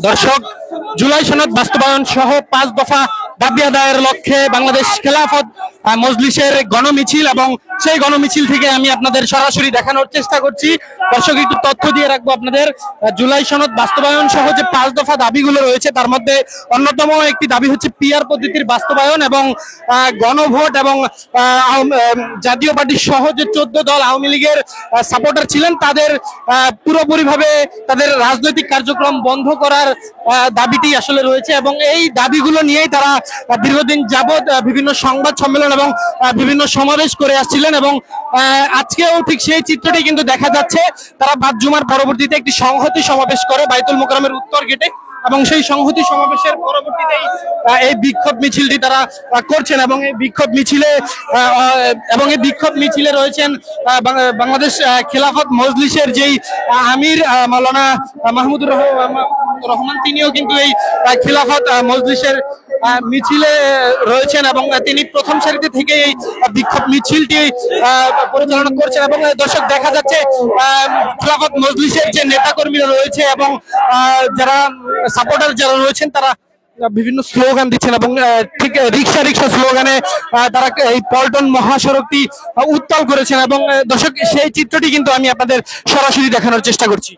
দর্শক, জুলাই সনদ বাস্তবায়ন সহ 5 দফা দাবি আদায়ের লক্ষ্যে বাংলাদেশ খেলাফত মজলিসের গণমিছিল, এবং সেই গণমিছিল থেকে আমি আপনাদের সরাসরি দেখানোর চেষ্টা করছি। দর্শক, একটু তথ্য দিয়ে রাখবো আপনাদের। জুলাই সনদ বাস্তবায়ন সহ যে 5 দফা দাবিগুলো রয়েছে তার মধ্যে অন্যতম একটি দাবি হচ্ছে পিআর পদ্ধতির বাস্তবায়ন এবং গণভোট, এবং জাতীয় পার্টি সহ যে 14 দল আওয়ামী লীগের সাপোর্টার ছিলেন তাদের পুরোপুরিভাবে তাদের রাজনৈতিক কার্যক্রম বন্ধ করার দাবিটি আসলে রয়েছে। এবং এই দাবিগুলো নিয়েই তারা দীর্ঘদিন যাবৎ বিভিন্ন সংবাদ সম্মেলন এবং বিভিন্ন সমাবেশ করে আসছিলেন, এবং আজকেও ঠিক সেই চিত্রটি কিন্তু দেখা যাচ্ছে। তারা বাদ জুমার পরবর্তীতে একটি সংহতি সমাবেশ করে বাইতুল মোকাররমের উত্তর গেটে, এবং সেই সংহতি সমাবেশের পরবর্তীতেই এই বিক্ষোভ মিছিলটি তারা করছেন। এবং এই বিক্ষোভ মিছিলে রয়েছেন বাংলাদেশ খেলাফত মজলিসের যেই আমির মাওলানা মাহমুদুর রহমান, তিনিও কিন্তু এই খেলাফত মজলিসের মিছিলে রয়েছেন, এবং তিনি প্রথম সারিতে থেকে এই বিক্ষোভ মিছিলটি পরিচালনা করছেন। এবং দর্শক, দেখা যাচ্ছে খেলাফত মজলিসের যে নেতাকর্মীরা রয়েছে এবং যারা সাপোর্টার যারা রয়েছেন তারা বিভিন্ন স্লোগান দিচ্ছেন, এবং ঠিক রিক্সা রিক্সা স্লোগানে তারা এই পল্টন মহাসড়কটি উত্তাল করেছেন। এবং দর্শক, সেই চিত্রটি কিন্তু আমি আপনাদের সরাসরি দেখানোর চেষ্টা করছি।